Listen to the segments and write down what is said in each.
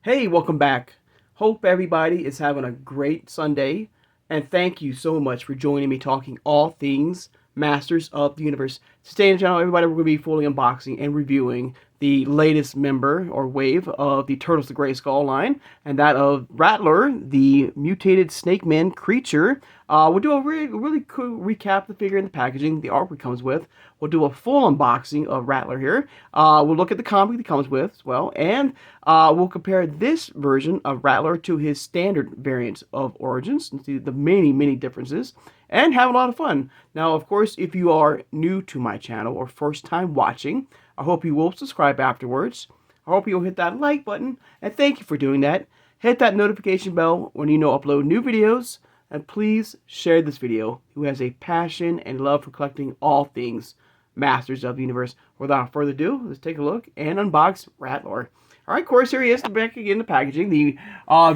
Hey, welcome back. Hope everybody is having a great Sunday, and thank you so much for joining me talking all things Masters of the Universe. Today on the channel, everybody, we're going to be fully unboxing and reviewing the latest member or wave of the Turtles the Grayskull line, and that of Rattler, the mutated snake man creature. We'll do a really cool recap of the figure and the packaging, the artwork it comes with. We'll do a full unboxing of Rattler here. We'll look at the comic that comes with as well, and we'll compare this version of Rattler to his standard variant of Origins and see the many differences and have a lot of fun. Now, of course, if you are new to my channel or first time watching, I hope you will subscribe afterwards. I hope you'll hit that like button, and thank you for doing that. Hit that notification bell when you know I upload new videos, and please share this video who has a passion and love for collecting all things Masters of the Universe. Without further ado, let's take a look and unbox Rattler. Alright, of course, here he is, back again, the packaging. The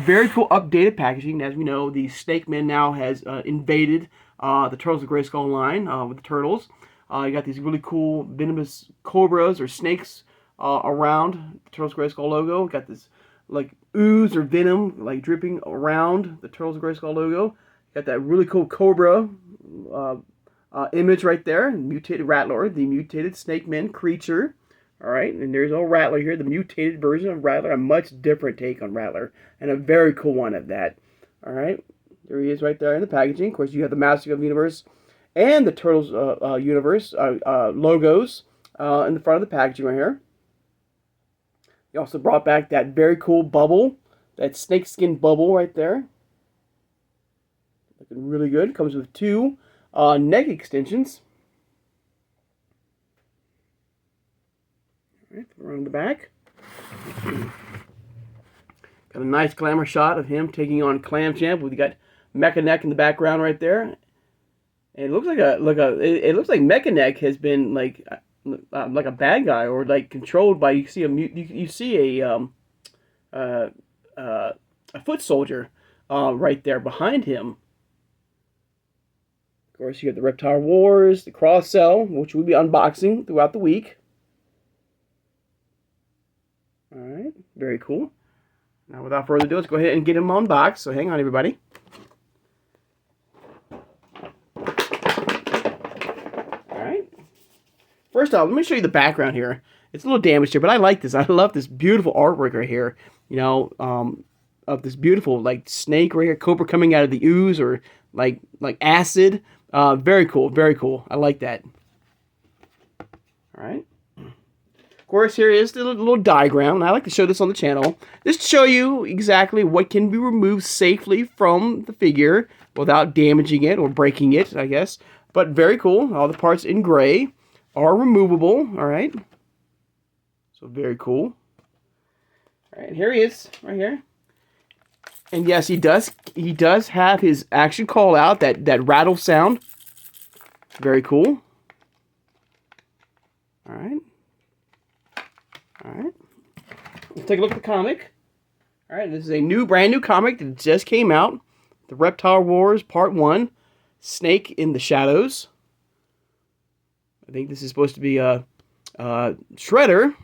very cool updated packaging. As we know, the Snake Man now has invaded the Turtles of Grayskull line with the Turtles. You got these really cool venomous cobras or snakes around the Turtles of Grayskull logo. Got this like ooze or venom like dripping around the Turtles of Grayskull logo. Got that really cool cobra image right there. Mutated Rattler, the mutated snake man creature. Alright, and there's old Rattler here, the mutated version of Rattler. A much different take on Rattler, and a very cool one at that. Alright, there he is right there in the packaging. Of course, you have the Masters of the Universe and the Turtles Universe logos in the front of the packaging right here. He also brought back that very cool bubble, that snakeskin bubble right there. Looking really good. Comes with two neck extensions. Right, around the back. Got a nice glamour shot of him taking on Clam Champ. We got Mecha Neck in the background right there. And it looks like it looks like Mecha Neck has been like a bad guy or like controlled by you see a foot soldier right there behind him. Of course, you have the Reptile Wars, the Cross Cell, which we'll be unboxing throughout the week. Alright, very cool. Now, without further ado, let's go ahead and get him unboxed. So, hang on, everybody. Alright. First off, let me show you the background here. It's a little damaged here, but I like this. I love this beautiful artwork right here. You know, of this beautiful, like, snake right here, cobra coming out of the ooze or, like acid. Very cool, very cool. I like that. Alright. Of course, here is the little diagram, and I like to show this on the channel, just to show you exactly what can be removed safely from the figure without damaging it or breaking it, I guess. But very cool. All the parts in gray are removable, all right? So very cool. All right, here he is, right here. And yes, he does have his action call out, that rattle sound. Very cool. All right. Alright, let's take a look at the comic. Alright, this is a brand new comic that just came out. The Reptile Wars Part 1, Snake in the Shadows. I think this is supposed to be Shredder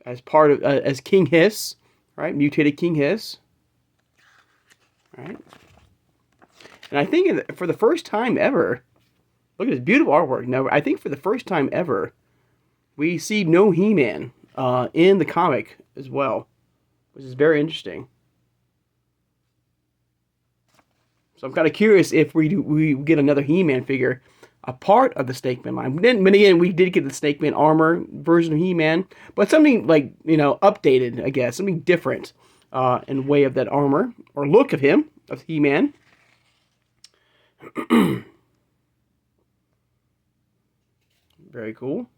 as part of, as King Hiss. Right, mutated King Hiss. Alright. And I think for the first time ever, look at this beautiful artwork. Now, I think for the first time ever, we see no He-Man in the comic as well, which is very interesting. So I'm kind of curious if we get another He-Man figure, a part of the Snake Man line. But again, we did get the Snake Man armor version of He-Man, but something like, you know, updated, I guess, something different in way of that armor or look of him, of He-Man. Very cool.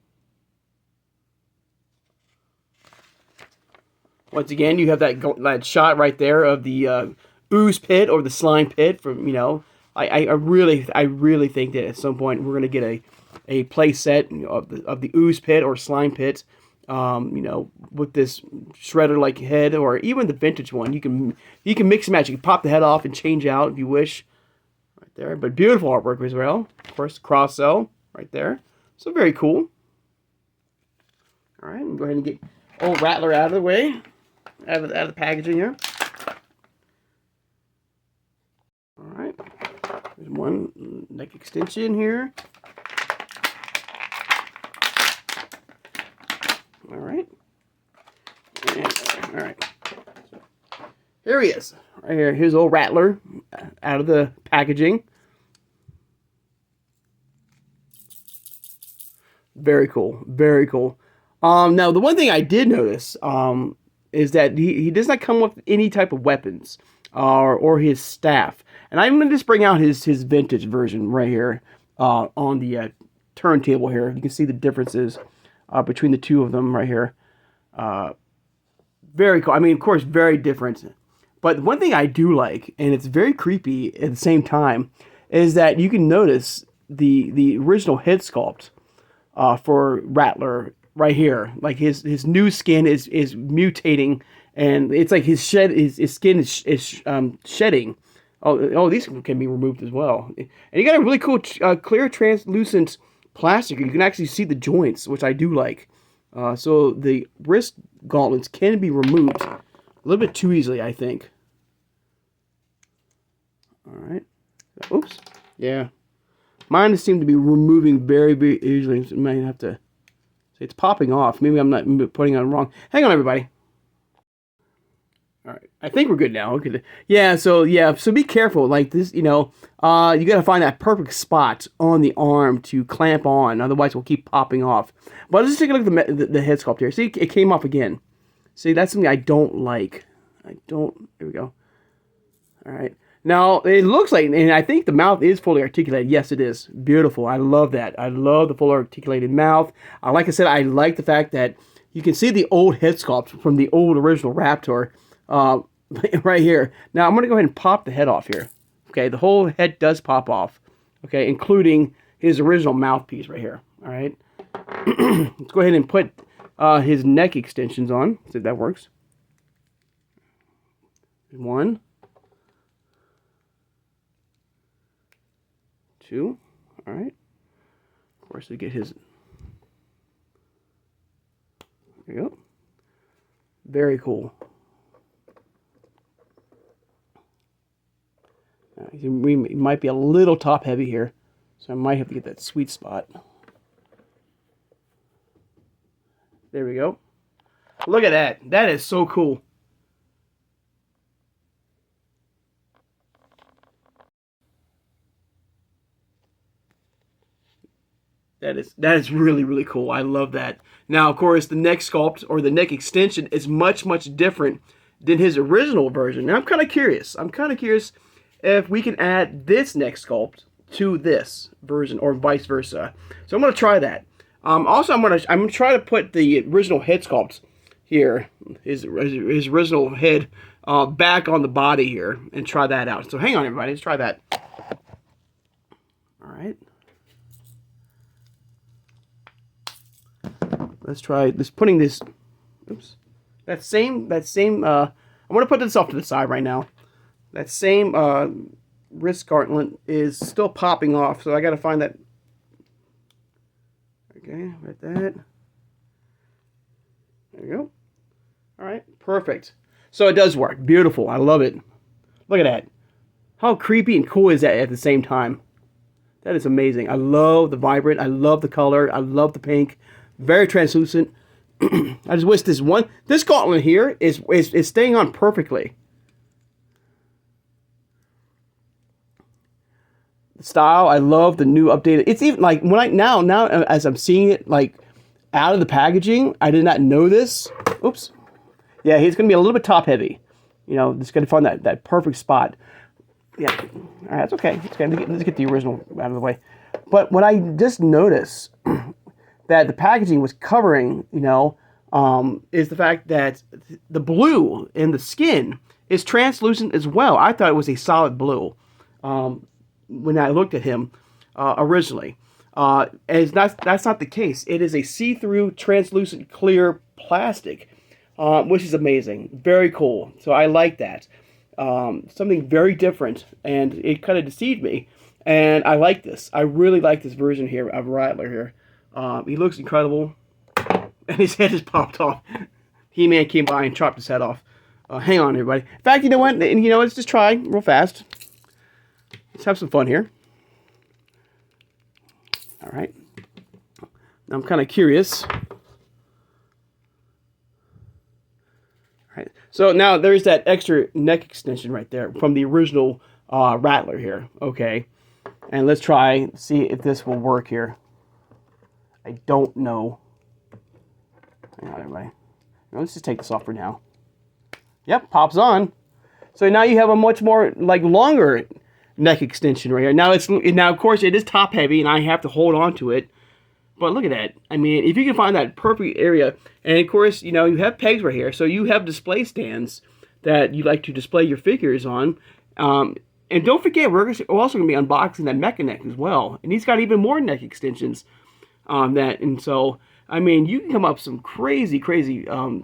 Once again, you have that shot right there of the ooze pit or the slime pit. From, you know, I really think that at some point we're gonna get a play set of the ooze pit or slime pit. You know, with this shredder like head or even the vintage one. You can mix and match. You can pop the head off and change out if you wish. Right there, but beautiful artwork as well. Of course, cross cell right there. So very cool. All right, go ahead and get old Rattler out of the way. out of the packaging here. All right. There's one neck extension here. All right. And, all right. So, here he is. Right here. Here's old Rattler out of the packaging. Very cool. Very cool. Now, the one thing I did notice is that he does not come with any type of weapons or his staff. And I'm going to just bring out his vintage version right here on the turntable here. You can see the differences between the two of them right here. Very cool. I mean, of course, very different. But one thing I do like, and it's very creepy at the same time, is that you can notice the original head sculpt for Rattler right here. Like his new skin is mutating, and it's like his skin is shedding. Oh, these can be removed as well. And you got a really cool clear translucent plastic. You can actually see the joints, which I do like. So the wrist gauntlets can be removed a little bit too easily, I think. All right. Oops. Yeah. Mine seem to be removing very, very easily. So I might have to say it's popping off. Maybe I'm not putting on wrong. Hang on, everybody. All right, I think we're good now. Okay. Yeah, so be careful. Like this, you got to find that perfect spot on the arm to clamp on. Otherwise, we'll keep popping off. But let's just take a look at the head sculpt here. See, it came off again. See, that's something I don't like. Here we go. All right. Now, it looks like, and I think the mouth is fully articulated. Yes, it is. Beautiful. I love that. I love the fully articulated mouth. Like I said, I like the fact that you can see the old head sculpt from the old original Raptor right here. Now, I'm going to go ahead and pop the head off here. Okay, the whole head does pop off. Okay, including his original mouthpiece right here. All right. Let's go ahead and put his neck extensions on. See if that works. One. Two. All right. Of course, we get his. There you go. Very cool. We might be a little top heavy here, so I might have to get that sweet spot. There we go. Look at that. That is so cool. That is really, really cool. I love that. Now, of course, the neck sculpt or the neck extension is much, much different than his original version. Now, I'm kind of curious. If we can add this neck sculpt to this version or vice versa. So I'm going to try that. Also, I'm going to try to put the original head sculpt here, his original head, back on the body here and try that out. So hang on, everybody. Let's try that. All right. Let's try this. Putting this. Oops. That same. I'm going to put this off to the side right now. That same wrist gauntlet is still popping off, so I got to find that. Okay, like that. There we go. All right, perfect. So it does work. Beautiful. I love it. Look at that. How creepy and cool is that at the same time? That is amazing. I love the vibrant. I love the color. I love the pink. Very translucent. I just wish this gauntlet here is staying on perfectly. Style, I love the new updated. It's even like when now as I'm seeing it like out of the packaging, I did not know this. Oops. Yeah, he's gonna be a little bit top heavy. Just gotta find that perfect spot. Yeah. All right, that's okay. Let's get the original out of the way. But what I just noticed that the packaging was covering, is the fact that the blue in the skin is translucent as well. I thought it was a solid blue. When I looked at him originally. That's not the case. It is a see-through, translucent, clear plastic, which is amazing. Very cool. So I like that. Something very different, and it kind of deceived me. And I like this. I really like this version here of Rattler here. He looks incredible. And his head just popped off. He-Man came by and chopped his head off. Hang on, everybody. In fact, you know what? And you know, let's just try real fast. Let's have some fun here. All right. Now I'm kind of curious. All right. So now there's that extra neck extension right there from the original Rattler here. Okay. And let's try, see if this will work here. I don't know. Hang on, everybody. Let's just take this off for now. Yep, pops on. So now you have a much more like longer neck extension right here. Now of course it is top heavy and I have to hold on to it. But look at that. I mean, if you can find that perfect area, and of course, you know, you have pegs right here, so you have display stands that you like to display your figures on. And don't forget, we're also going to be unboxing that Mecha Neck as well. And he's got even more neck extensions on that. And so, I mean, you can come up with some crazy,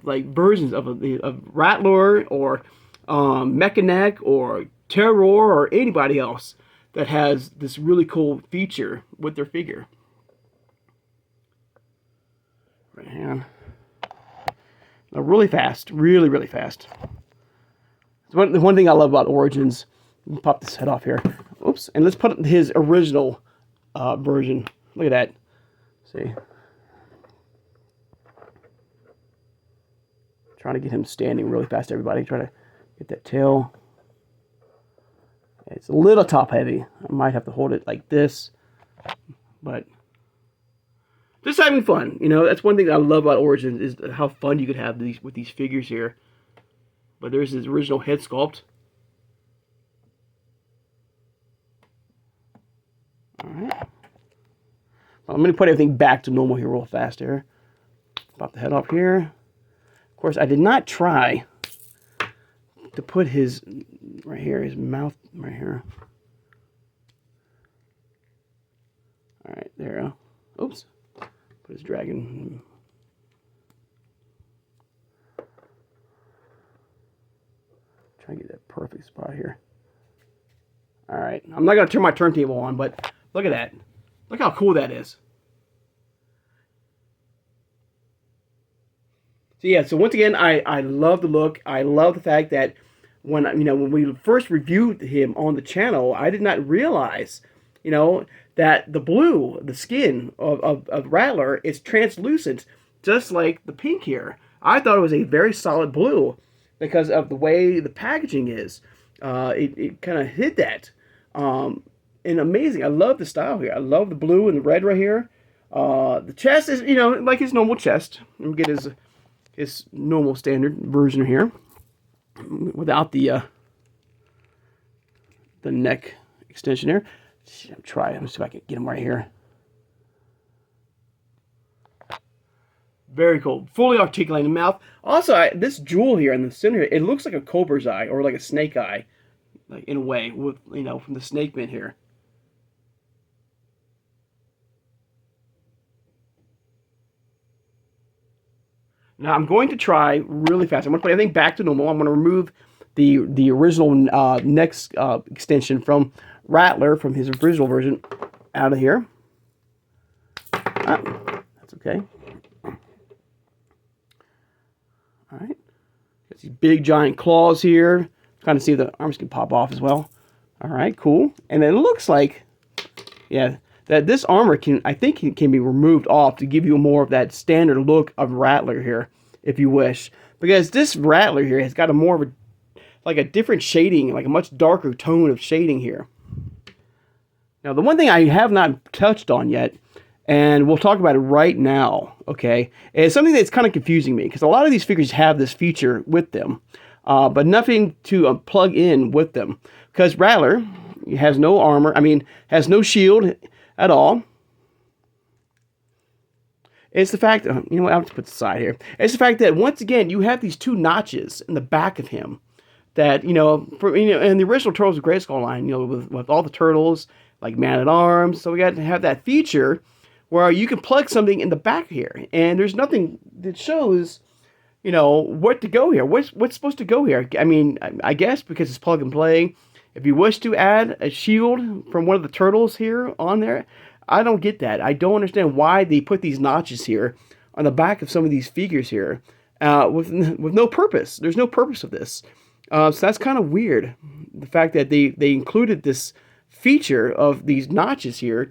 like versions of RATTLOR or Mecha Neck or Terror or anybody else that has this really cool feature with their figure. Right hand. Now, really fast, really fast. The one thing I love about Origins. Pop this head off here. Oops. And let's put his original version. Look at that. See. Trying to get him standing really fast, everybody. Try to get that tail. It's a little top heavy. I might have to hold it like this. But just having fun. You know, that's one thing I love about Origins is how fun you could have with these figures here. But there's his original head sculpt. Alright. Well, I'm going to put everything back to normal here real fast here. Pop the head up here. Of course, I did not try to put his, right here, his mouth right here. Alright, there we go. Oops. Put his dragon. Try to get that perfect spot here. Alright, I'm not going to turn my turntable on, but look at that. Look how cool that is. So yeah, so once again, I love the look. I love the fact that when we first reviewed him on the channel, I did not realize, that the blue, the skin of Rattler is translucent, just like the pink here. I thought it was a very solid blue because of the way the packaging is. It kind of hid that. And amazing. I love the style here. I love the blue and the red right here. The chest is, like his normal chest. Let me get his normal standard version here, without the neck extension here. Let me see if I can get him right here. Very cool. Fully articulated mouth. Also, this jewel here in the center, it looks like a cobra's eye or like a snake eye, like in a way, with from the snake bit here. Now I'm going to try really fast. I'm going to put everything back to normal. I'm going to remove the original neck extension from Rattler, from his original version, out of here. That's okay. All right. Got these big giant claws here. Kind of see the arms can pop off as well. All right, cool. And it looks like, yeah, that this armor I think can be removed off to give you more of that standard look of Rattler here, if you wish. Because this Rattler here has got a more of a different shading, like a much darker tone of shading here. Now, the one thing I have not touched on yet, and we'll talk about it right now, okay, is something that's kind of confusing me, because a lot of these figures have this feature with them, but nothing to plug in with them. Because Rattler has no armor, has no shield at all. It's the fact, I'll have to put this aside here. It's the fact that, once again, you have these two notches in the back of him that, in the original Turtles of Grayskull line, with all the turtles, like Man-at-Arms, so we got to have that feature where you can plug something in the back here, and there's nothing that shows, what to go here. What's supposed to go here? I guess because it's plug and play. If you wish to add a shield from one of the turtles here on there, I don't get that. I don't understand why they put these notches here on the back of some of these figures here. with no purpose. There's no purpose of this. So that's kind of weird. The fact that they included this feature of these notches here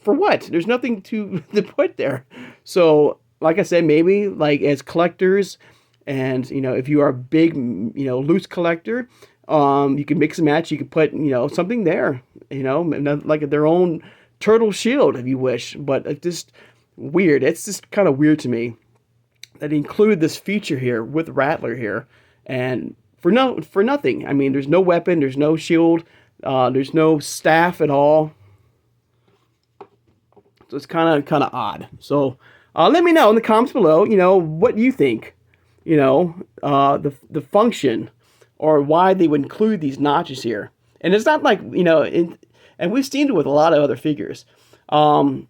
for what? There's nothing to put there. So like I said, maybe like as collectors, and if you are a big loose collector, you can mix and match. You can put something there, like their own turtle shield if you wish. But it's just weird. It's just kind of weird to me that include this feature here with Rattler here, and for nothing. I mean, there's no weapon, there's no shield, there's no staff at all. So it's kind of odd. So let me know in the comments below, what you think, the function or why they would include these notches here. And it's not like, and we've seen it with a lot of other figures. I'm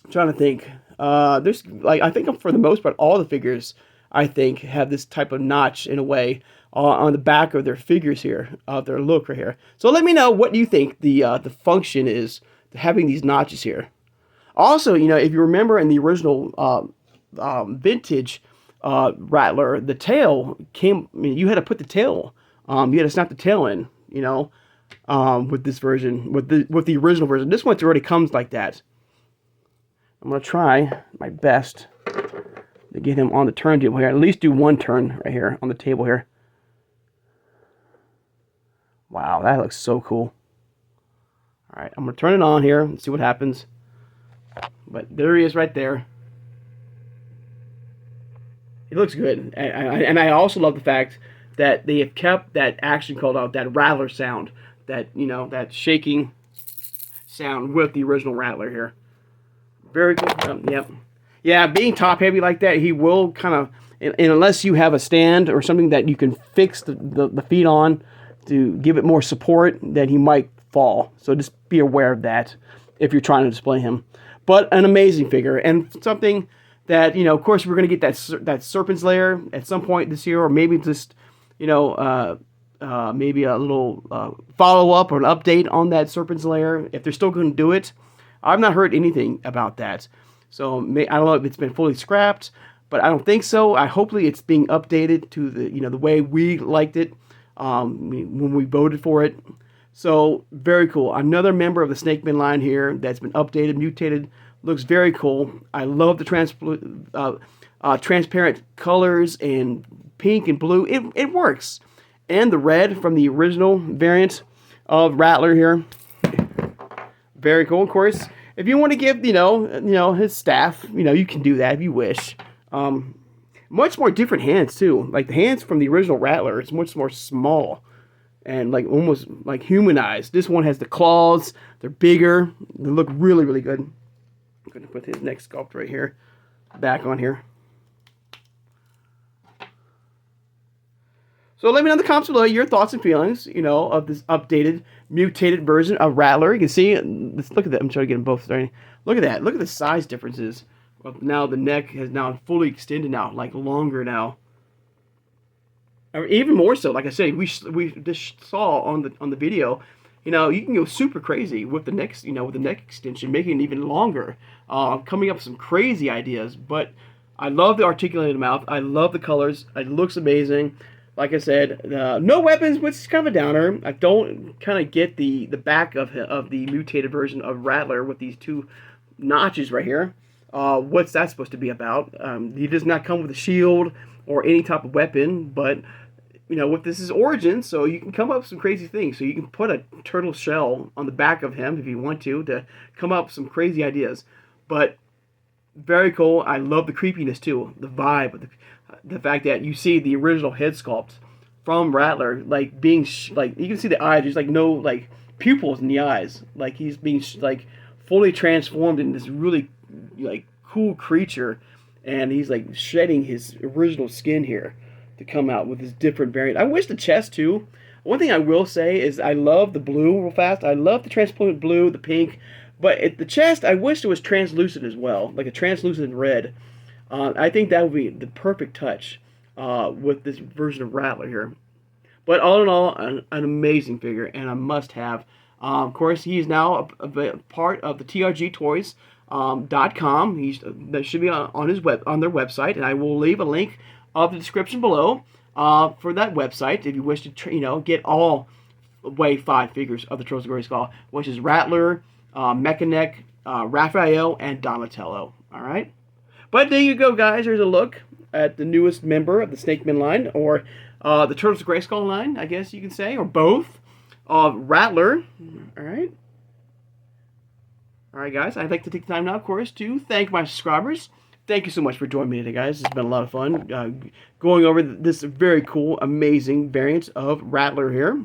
trying to think. There's I think for the most part, all the figures I think have this type of notch in a way on the back of their figures here, their look right here. So let me know what you think the function is to having these notches here. Also, if you remember in the original vintage Rattler, the tail came. I mean, you had to put the tail. You had to snap the tail in. With this version, with the original version. This one already comes like that. I'm gonna try my best to get him on the turntable here. At least do one turn right here on the table here. Wow, that looks so cool. All right, I'm gonna turn it on here and see what happens. But there he is right there. It looks good, and I also love the fact that they have kept that action called out, that Rattler sound, that that shaking sound with the original Rattler here. Very good. Yep. Yeah, being top heavy like that, he will kind of, and unless you have a stand or something that you can fix the feet on to give it more support, then he might fall. So just be aware of that if you're trying to display him. But an amazing figure, and something that, of course, we're going to get that Serpent's Lair at some point this year, or maybe just, maybe a little follow-up or an update on that Serpent's Lair, if they're still going to do it. I've not heard anything about that. So I don't know if it's been fully scrapped, but I don't think so. Hopefully it's being updated to the way we liked it when we voted for it. So very cool. Another member of the Snake Man line here that's been updated, mutated. Looks very cool. I love the transparent colors and pink and blue. It works. And the red from the original variant of Rattler here. Very cool. Of course, if you want to give, his staff, you can do that if you wish. Much more different hands too. Like the hands from the original Rattler, it's much more small and like almost like humanized. This one has the claws. They're bigger. They look really, really good. I'm going to put his neck sculpt right here, back on here. So let me know in the comments below your thoughts and feelings, of this updated, mutated version of Rattler. You can see, let's look at that. I'm trying to get them both starting. Look at that. Look at the size differences. Well, now the neck has now fully extended now, like longer now. Or even more so. Like I said, we just saw on the video. You can go super crazy with the neck, with the neck extension, making it even longer. Coming up with some crazy ideas. But I love the articulated mouth. I love the colors. It looks amazing. Like I said, no weapons, which is kind of a downer. I don't kind of get the back of the mutated version of Rattler with these two notches right here. What's that supposed to be about? He does not come with a shield or any type of weapon, but with this is origin, so you can come up with some crazy things. So you can put a turtle shell on the back of him if you want to come up with some crazy ideas. But very cool. I love the creepiness too, the vibe, the fact that you see the original head sculpt from Rattler, like being like you can see the eyes. There's like no like pupils in the eyes. Like he's being like fully transformed in this really like cool creature, and he's like shedding his original skin here to come out with this different variant. I wish the chest too. One thing I will say is I love the blue real fast. I love the transparent blue, the pink, but at the chest I wish it was translucent as well, like a translucent red. I think that would be the perfect touch with this version of Rattler here. But all in all, an amazing figure and a must-have. Of course, he is now a part of the TRG Toys .com. That should be on their website, and I will leave a link of the description below for that website if you wish to get all Wave 5 figures of the Turtles of Grayskull, which is Rattler, Mechanic, Raphael, and Donatello. All right, but there you go, guys. There's a look at the newest member of the Snake Men line, or the Turtles of Grayskull line, I guess you can say, or both. Rattler. All right. All right, guys. I'd like to take the time now, of course, to thank my subscribers. Thank you so much for joining me today, guys. It's been a lot of fun going over this very cool, amazing variant of Rattler here.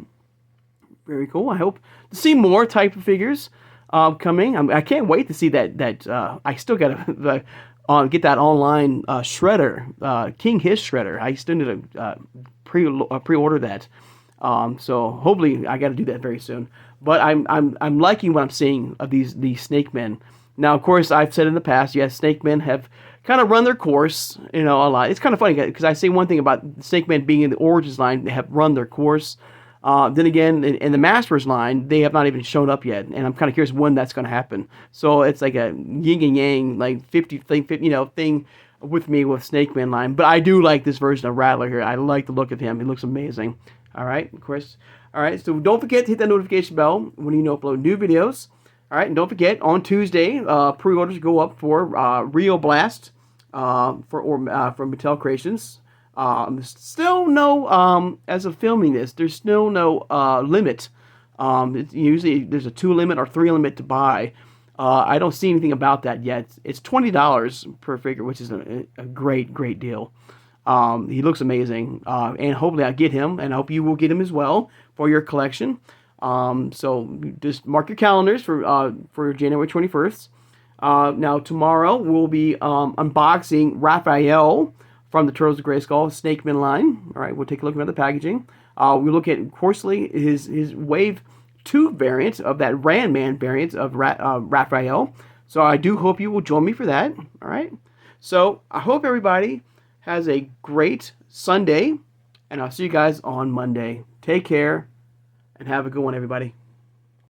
Very cool. I hope to see more type of figures coming. I can't wait to see that. I still got to get that online shredder, King His shredder. I still need to pre-order that. So hopefully I got to do that very soon. But I'm liking what I'm seeing of these Snake Men. Now, of course, I've said in the past, yes, Snake Men have kind of run their course, a lot. It's kind of funny because I say one thing about Snake Men being in the Origins line, they have run their course. Then again, in the Masters line, they have not even shown up yet, and I'm kind of curious when that's going to happen. So it's like a yin and yang, like 50 thing with me with Snake Man line. But I do like this version of Rattler here. I like the look of him. He looks amazing. All right, of course. All right, so don't forget to hit that notification bell when you upload new videos. All right, and don't forget, on Tuesday, pre-orders go up for Rio Blast from Mattel Creations. Still no, as of filming this, there's still no limit. Usually there's a 2 limit or 3 limit to buy. I don't see anything about that yet. It's $20 per figure, which is a great deal. He looks amazing, and hopefully I'll get him, and I hope you will get him as well for your collection. So just mark your calendars for January 21st. Now tomorrow we'll be unboxing Raphael from the Turtles of Grayskull Snake Men line. All right, we'll take a look at the packaging. We'll look at, of course, his Wave 2 variant of that Ran-Man variant of Raphael. So I do hope you will join me for that. All right. So I hope everybody has a great Sunday, and I'll see you guys on Monday. Take care, and have a good one, everybody.